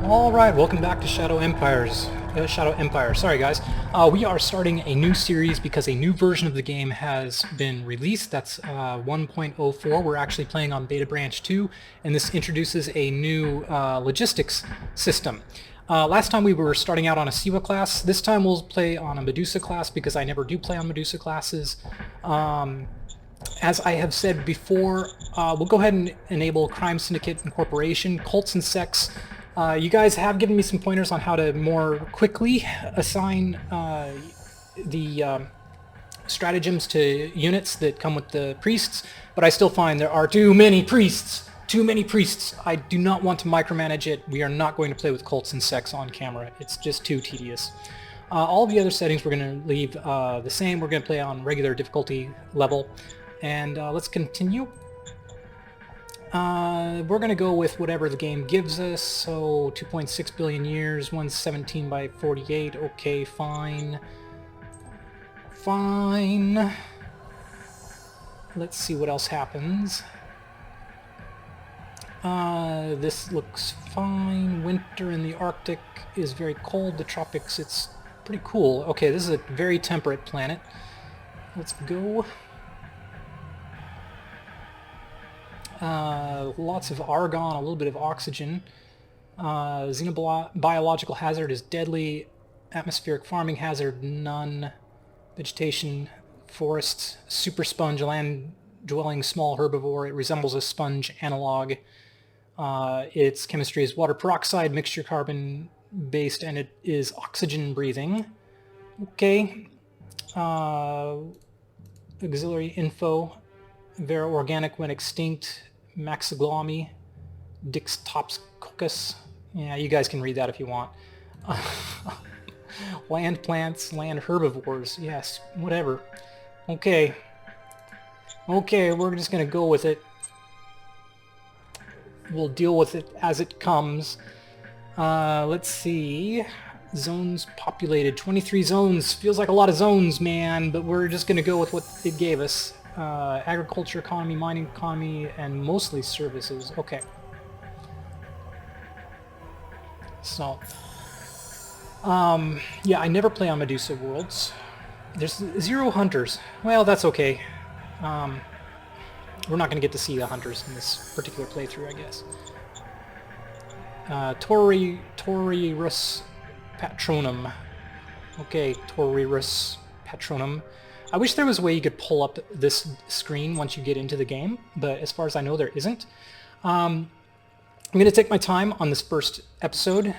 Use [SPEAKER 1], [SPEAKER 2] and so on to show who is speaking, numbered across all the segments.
[SPEAKER 1] Alright, welcome back to Shadow Empire. Sorry guys. We are starting a new series because a new version of the game has been released. That's 1.04. We're actually playing on Beta Branch 2, and this introduces a new logistics system. Last time we were starting out on a Siwa class. This time we'll play on a Medusa class because I never do play on Medusa classes. As I have said before, we'll go ahead and enable Crime Syndicate Incorporation, Cults and Sects. You guys have given me some pointers on how to more quickly assign the stratagems to units that come with the priests, but I still find there are too many priests! Too many priests! I do not want to micromanage it. We are not going to play with cults and sects on camera. It's just too tedious. All the other settings we're going to leave the same. We're going to play on regular difficulty level. And let's continue. We're going to go with whatever the game gives us, so 2.6 billion years, 117 by 48, okay, fine. Fine. Let's see what else happens. This looks fine. Winter in the Arctic is very cold, the tropics, it's pretty cool. Okay, this is a very temperate planet. Let's go. Lots of argon, a little bit of oxygen. Xenobiological hazard is deadly. Atmospheric farming hazard, none. Vegetation, forests. Super sponge, land-dwelling small herbivore. It resembles a sponge analog. Its chemistry is water peroxide, mixture carbon-based, and it is oxygen-breathing. Okay. Auxiliary info. Vera organic when extinct. Maxiglomy, Dixtopscoccus. Yeah, you guys can read that if you want. Land plants, land herbivores. Yes, whatever. Okay. Okay, we're just gonna go with it. We'll deal with it as it comes. Let's see. Zones populated. 23 zones. Feels like a lot of zones, man, but we're just gonna go with what it gave us. Agriculture economy, mining economy, and mostly services. Okay. So, yeah, I never play on Medusa worlds. There's 0 hunters. Well, that's okay. We're not going to get to see the hunters in this particular playthrough, I guess. Torrirus Patronum. Okay, Torrirus Patronum. I wish there was a way you could pull up this screen once you get into the game, but as far as I know, there isn't. I'm going to take my time on this first episode.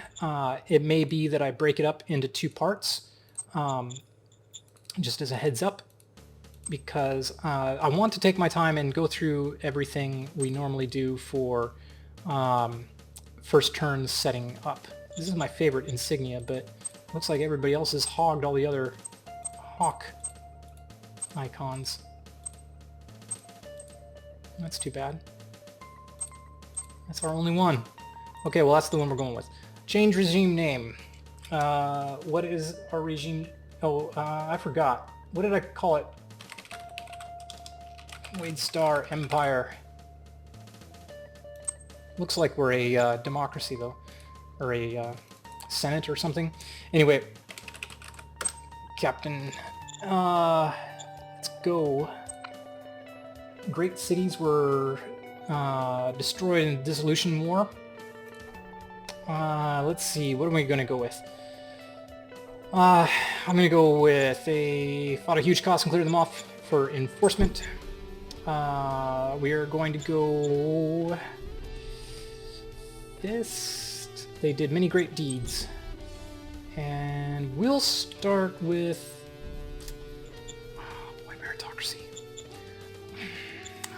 [SPEAKER 1] It may be that I break it up into 2 parts, just as a heads up, because I want to take my time and go through everything we normally do for first turns setting up. This is my favorite insignia, but looks like everybody else has hogged all the other hawk icons. That's too bad. That's our only one. Okay, well that's the one we're going with. Change regime name. What is our regime? Oh, I forgot. What did I call it? Wade Star Empire. Looks like we're a democracy though. Or a senate or something. Anyway. Captain. Let's go. Great cities were destroyed in the Dissolution War. Let's see, what am I going to go with? I'm going to go with fought a huge cost and cleared them off for enforcement. We are going to go this. They did many great deeds. And we'll start with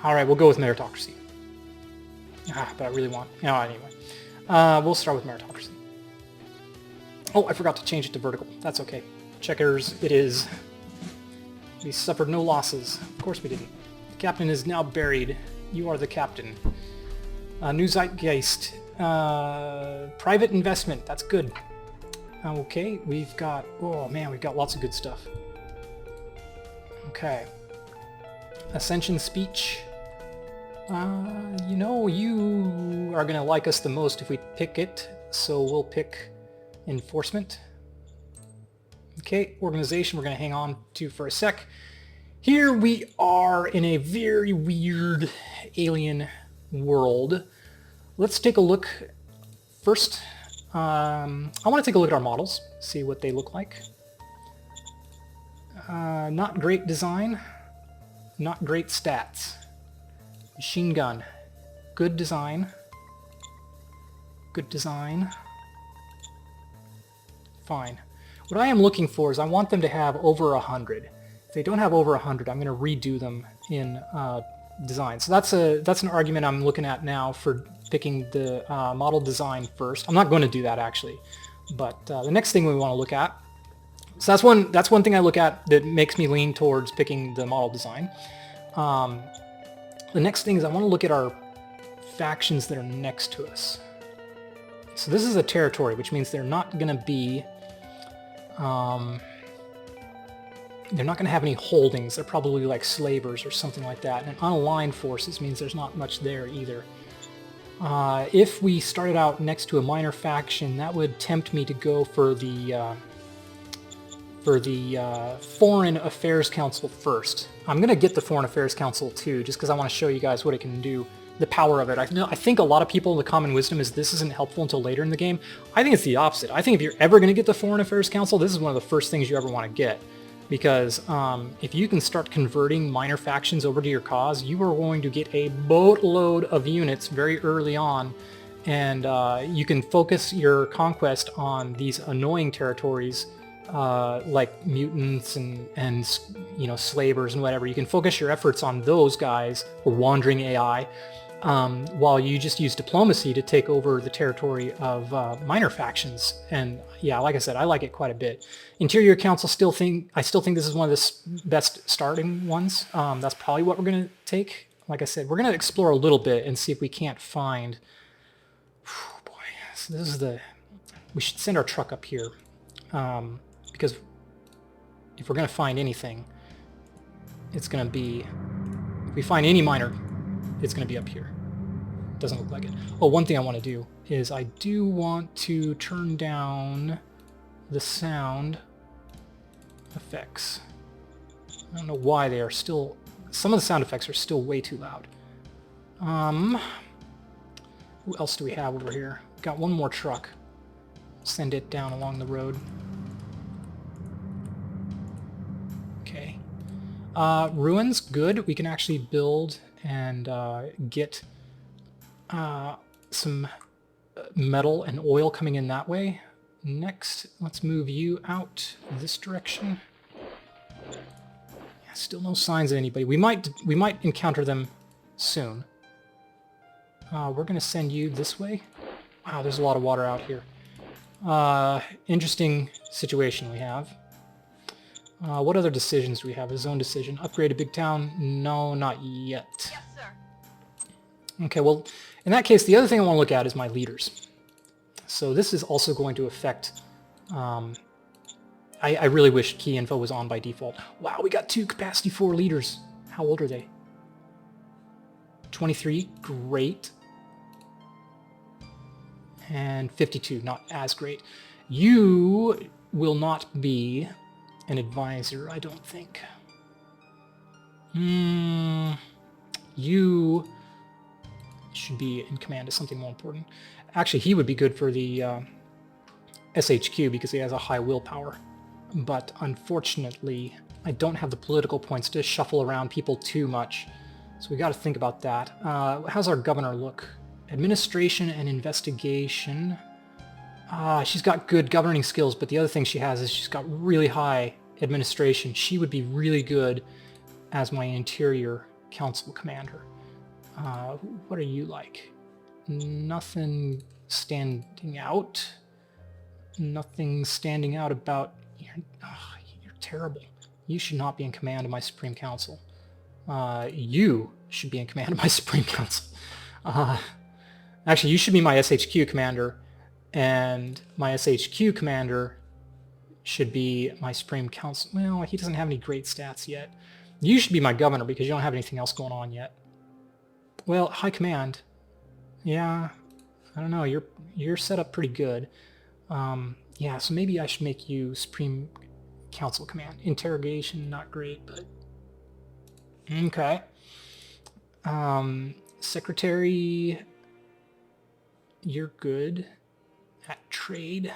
[SPEAKER 1] Alright, we'll go with meritocracy. But I really want... No, anyway. We'll start with meritocracy. Oh, I forgot to change it to vertical. That's okay. Checkers, it is. We suffered no losses. Of course we didn't. The captain is now buried. You are the captain. New Zeitgeist. Private investment. That's good. Okay, we've got... Oh, man, we've got lots of good stuff. Okay. Ascension speech. You know, you are going to like us the most if we pick it. so we'll pick enforcement. Okay, organization we're going to hang on to for a sec. Here we are in a very weird alien world. Let's take a look first. I want to take a look at our models, see what they look like. Not great design, not great stats. Machine gun, good design. Good design. Fine. What I am looking for is I want them to have over 100. If they don't have over 100, I'm going to redo them in design. So that's an argument I'm looking at now for picking the model design first. I'm not going to do that actually, but the next thing we want to look at. So that's one thing I look at that makes me lean towards picking the model design. The next thing is I want to look at our factions that are next to us. So this is a territory, which means they're not going to be, they're not going to have any holdings. They're probably like slavers or something like that. And unaligned forces means there's not much there either. If we started out next to a minor faction, that would tempt me to go for the Foreign Affairs Council first. I'm going to get the Foreign Affairs Council too, just because I want to show you guys what it can do. The power of it. I think a lot of people, the common wisdom is this isn't helpful until later in the game. I think it's the opposite. I think if you're ever going to get the Foreign Affairs Council, this is one of the first things you ever want to get. Because if you can start converting minor factions over to your cause, you are going to get a boatload of units very early on, and you can focus your conquest on these annoying territories like mutants and slavers and whatever. You can focus your efforts on those guys, or wandering AI, while you just use diplomacy to take over the territory of minor factions. And yeah, like I said, I like it quite a bit. Interior Council, I still think this is one of the best starting ones. That's probably what we're going to take. Like I said, we're going to explore a little bit and see if we can't find... Boy, so this is we should send our truck up here. Because if we're going to find anything, it's going to be... If we find any minor, it's going to be up here. Doesn't look like it. Oh, one thing I want to do is I do want to turn down the sound effects. I don't know why they are still... Some of the sound effects are still way too loud. Who else do we have over here? Got one more truck. Send it down along the road. Okay. Ruins, good. We can actually build and get some metal and oil coming in that way. Next, let's move you out this direction. Yeah, still no signs of anybody. We might encounter them soon. We're gonna send you this way. Wow, there's a lot of water out here. Interesting situation we have. What other decisions do we have? A zone decision. Upgrade a big town? No, not yet.
[SPEAKER 2] Yes, sir.
[SPEAKER 1] Okay, well, in that case, the other thing I want to look at is my leaders. So this is also going to affect... I really wish key info was on by default. Wow, we got 2 capacity 4 leaders. How old are they? 23, great. And 52, not as great. You will not be an advisor, I don't think. You should be in command of something more important. Actually, he would be good for the SHQ because he has a high willpower. But unfortunately, I don't have the political points to shuffle around people too much. So we got to think about that. How's our governor look? Administration and investigation. She's got good governing skills, but the other thing she has is she's got really high administration. She would be really good as my interior council commander. What are you like? Nothing standing out. Nothing standing out about... You're terrible. You should not be in command of my Supreme Council. You should be in command of my Supreme Council. Actually, you should be my SHQ commander, and my SHQ commander should be my Supreme Council. Well, he doesn't have any great stats yet. You should be my governor because you don't have anything else going on yet. Well, High Command. Yeah. I don't know. You're set up pretty good. Yeah, so maybe I should make you Supreme Council Command. Interrogation, not great, but okay. Secretary, you're good at trade.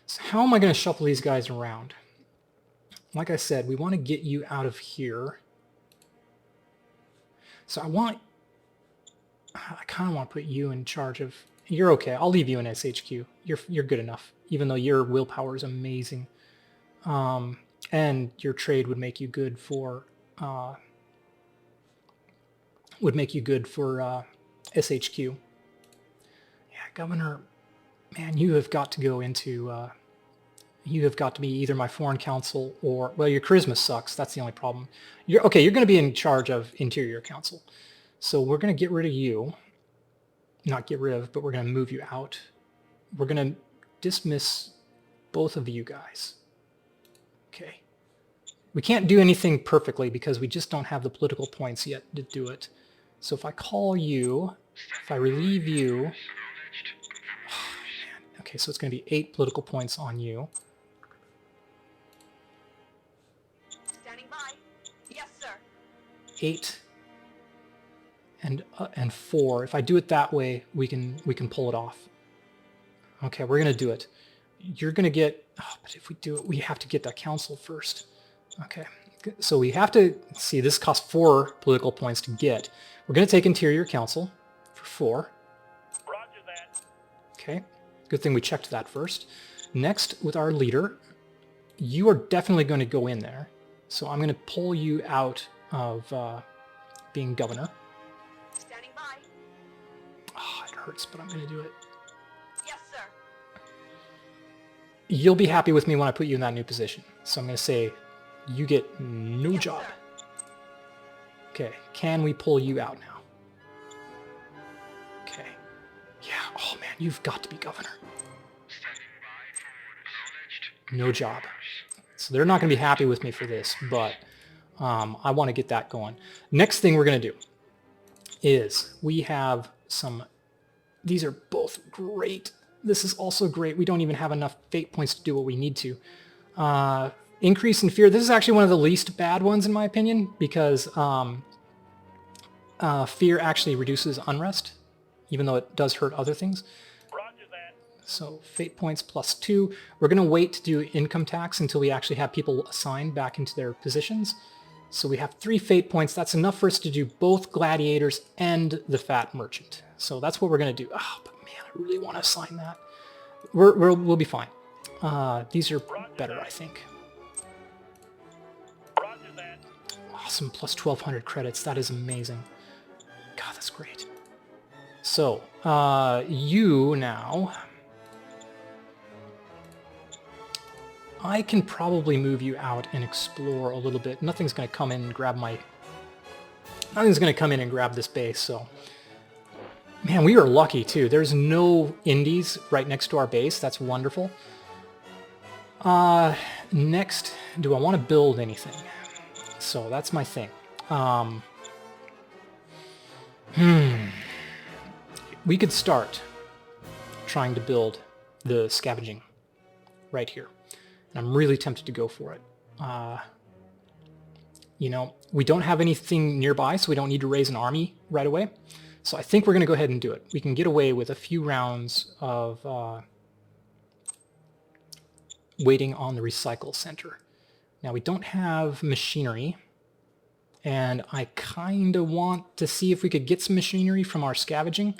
[SPEAKER 1] So how am I going to shuffle these guys around? Like I said, we want to get you out of here. So I kind of want to put you in charge of... You're okay. I'll leave you in SHQ. You're good enough, even though your willpower is amazing. And your trade would make you good for SHQ. Yeah, Governor, man, you have got to go into you have got to be either my foreign council or, well, your charisma sucks. That's the only problem. You're going to be in charge of Interior Council. So we're going to get rid of you. Not get rid of, but we're going to move you out. We're going to dismiss both of you guys. Okay. We can't do anything perfectly because we just don't have the political points yet to do it. So if I call you, if I relieve you... Oh, man. Okay, so it's going to be 8 political points on you.
[SPEAKER 2] Standing by. Yes, sir.
[SPEAKER 1] 8 and 4. If I do it that way, we can pull it off. Okay, we're going to do it. You're going to get... Oh, but if we do it, we have to get that council first. Okay, so we have to... See, this costs 4 political points to get. We're going to take Interior Council for 4.
[SPEAKER 3] Roger that.
[SPEAKER 1] Okay, good thing we checked that first. Next, with our leader, you are definitely going to go in there. So I'm going to pull you out of being governor.
[SPEAKER 2] Standing by.
[SPEAKER 1] Oh, it hurts, but I'm going to do it.
[SPEAKER 2] Yes, sir.
[SPEAKER 1] You'll be happy with me when I put you in that new position. So I'm going to say, you get no
[SPEAKER 2] Yes,
[SPEAKER 1] job.
[SPEAKER 2] sir.
[SPEAKER 1] Okay, can we pull you out now? Okay. Yeah, oh man, you've got to be governor. No job. So they're not going to be happy with me for this, but I want to get that going. Next thing we're going to do is we have some... These are both great. This is also great. We don't even have enough fate points to do what we need to. Increase in fear. This is actually one of the least bad ones in my opinion because fear actually reduces unrest, even though it does hurt other things.
[SPEAKER 3] Roger that.
[SPEAKER 1] So fate points +2. We're going to wait to do income tax until we actually have people assigned back into their positions. So we have 3 fate points. That's enough for us to do both gladiators and the fat merchant. So that's what we're going to do. Oh, but man, I really want to assign that. We'll be fine. These are better, I think.
[SPEAKER 3] Roger that.
[SPEAKER 1] Awesome, plus 1,200 credits. That is amazing. God, that's great. So, you now... I can probably move you out and explore a little bit. Nothing's going to come in and grab my... Nothing's going to come in and grab this base, so... Man, we are lucky, too. There's no indies right next to our base. That's wonderful. Next, do I want to build anything? So, that's my thing. We could start trying to build the scavenging right here. And I'm really tempted to go for it. You know, we don't have anything nearby, so we don't need to raise an army right away. So I think we're going to go ahead and do it. We can get away with a few rounds of waiting on the recycle center. Now, we don't have machinery, and I kind of want to see if we could get some machinery from our scavenging,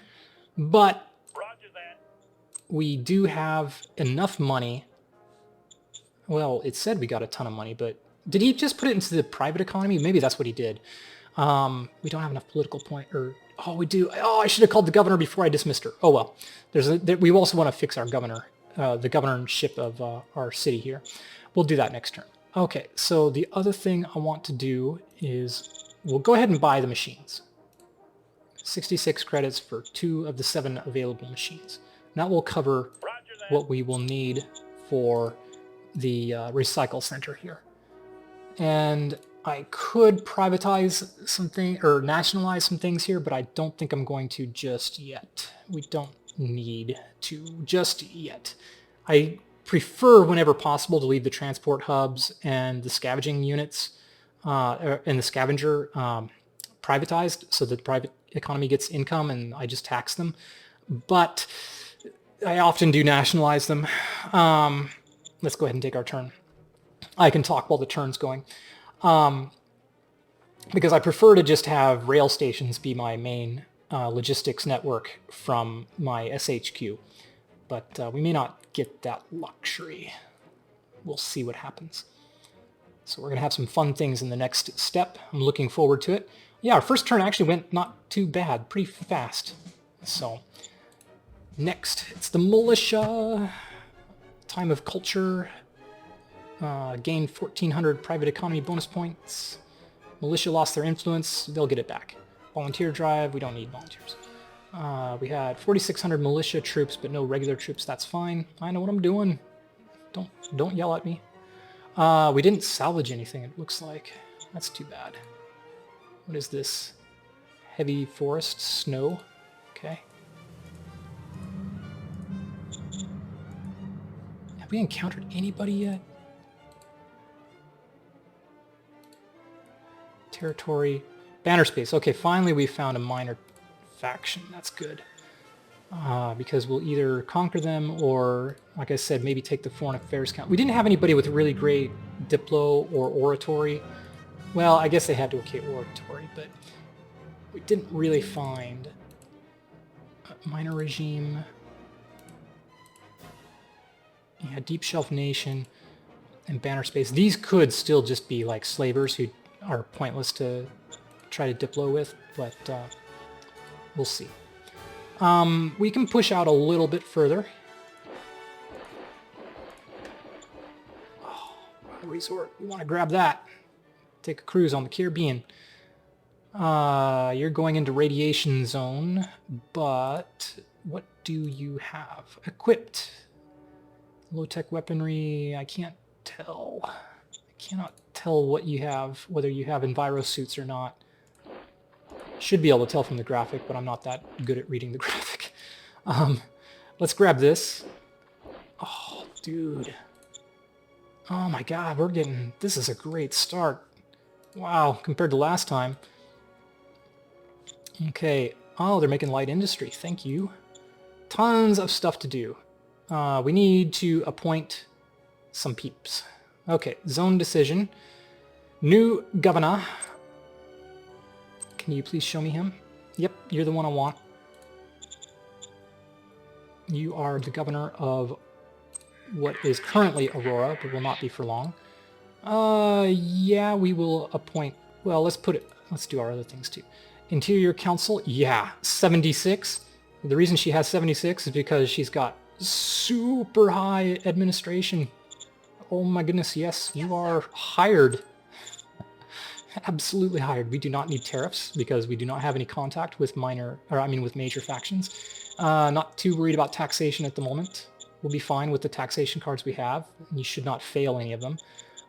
[SPEAKER 1] but
[SPEAKER 3] Roger that.
[SPEAKER 1] we do have enough money. Well, it said we got a ton of money, but did he just put it into the private economy? Maybe that's what he did. We don't have enough political point, or, oh, we do. Oh, I should have called the governor before I dismissed her. Oh, well. We also want to fix our governor, the governorship of our city here. We'll do that next turn. Okay, so the other thing I want to do is we'll go ahead and buy the machines. 66 credits for 2 of the 7 available machines. And that will cover
[SPEAKER 3] Roger that.
[SPEAKER 1] what we will need for the recycle center here. And I could privatize something or nationalize some things here, but I don't think I'm going to just yet. We don't need to just yet. I prefer, whenever possible, to leave the transport hubs and the scavenging units and the scavenger privatized, so that the private economy gets income and I just tax them. But I often do nationalize them. Let's go ahead and take our turn. I can talk while the turn's going. Because I prefer to just have rail stations be my main logistics network from my SHQ. But we may not get that luxury. We'll see what happens. So we're going to have some fun things in the next step. I'm looking forward to it. Yeah, our first turn actually went not too bad, pretty fast. So next, it's the militia. Time of culture. Gained 1,400 private economy bonus points. Militia lost their influence. They'll get it back. Volunteer drive. We don't need volunteers. We had 4,600 militia troops, but no regular troops. That's fine. I know what I'm doing. Don't yell at me. We didn't salvage anything, it looks like. That's too bad. What is this? Heavy forest, snow. Okay. Have we encountered anybody yet? Territory. Banner space. Okay, finally we found a minor faction. That's good. Because we'll either conquer them or, like I said, maybe take the foreign affairs count. We didn't have anybody with really great diplo or oratory. Well, I guess they had to okay oratory, but we didn't really find a minor regime. Yeah, Deep Shelf Nation and Banner Space. These could still just be like slavers who are pointless to try to diplo with, but we'll see. We can push out a little bit further. Oh, resort. We want to grab that. Take a cruise on the Caribbean. You're going into radiation zone, but what do you have? Equipped. Low-tech weaponry. I can't tell. I cannot tell what you have, whether you have enviro suits or not. Should be able to tell from the graphic, but I'm not that good at reading the graphic. Let's grab this. Oh, dude. Oh my god, this is a great start. Wow, compared to last time. Okay. Oh, they're making light industry. Thank you. Tons of stuff to do. We need to appoint some peeps. Okay, zone decision. New governor. Can you please show me him? Yep, you're the one I want. You are the governor of what is currently Aurora, but will not be for long. Yeah, we will appoint... Well, let's do our other things too. Interior Council, yeah, 76. The reason she has 76 is because she's got super high administration. Oh my goodness, yes, you are hired. Absolutely hired. We do not need tariffs because we do not have any contact with with major factions. Not too worried about taxation at the moment. We'll be fine with the taxation cards we have. You should not fail any of them.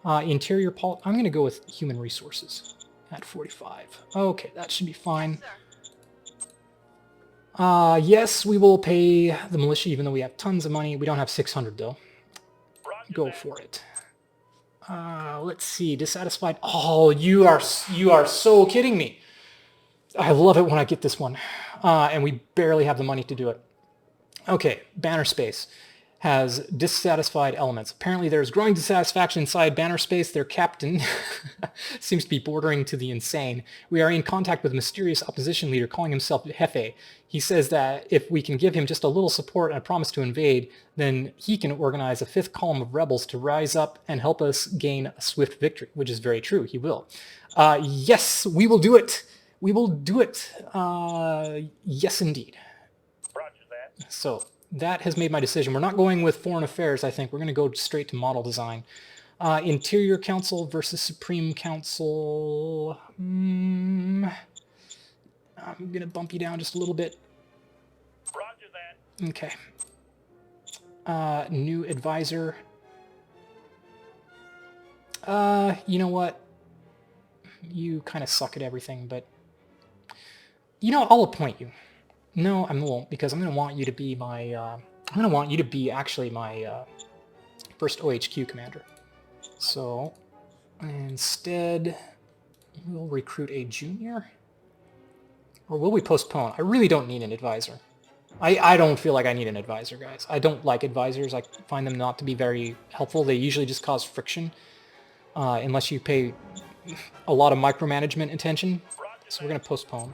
[SPEAKER 1] Interior I'm going to go with human resources at 45. Okay, that should be fine. Yes, we will pay the militia even though we have tons of money. We don't have 600 though. Go for it. Let's see, dissatisfied. Oh, you are so kidding me. I love it when I get this one. And we barely have the money to do it. Okay, Banner Space has dissatisfied elements. Apparently there's growing dissatisfaction inside Banner Space. Their captain seems to be bordering to the insane. We are in contact with a mysterious opposition leader calling himself Jefe. He says that if we can give him just a little support and a promise to invade, then he can organize a fifth column of rebels to rise up and help us gain a swift victory, which is very true. He will. Yes, we will do it. We will do it. Yes, indeed.
[SPEAKER 3] Roger that.
[SPEAKER 1] So that has made my decision. We're not going with foreign affairs, I think. We're going to go straight to model design. Interior Council versus Supreme Council. I'm going to bump you down just a little bit.
[SPEAKER 3] Roger that.
[SPEAKER 1] Okay. New advisor. You know what? You kind of suck at everything, but... You know, I'll appoint you. No, I won't, because I'm going to want you to be my... I'm going to want you to be actually my first OHQ commander. So, instead, we'll recruit a junior? Or will we postpone? I really don't need an advisor. I don't feel like I need an advisor, guys. I don't like advisors. I find them not to be very helpful. They usually just cause friction, unless you pay a lot of micromanagement attention. So we're going to postpone.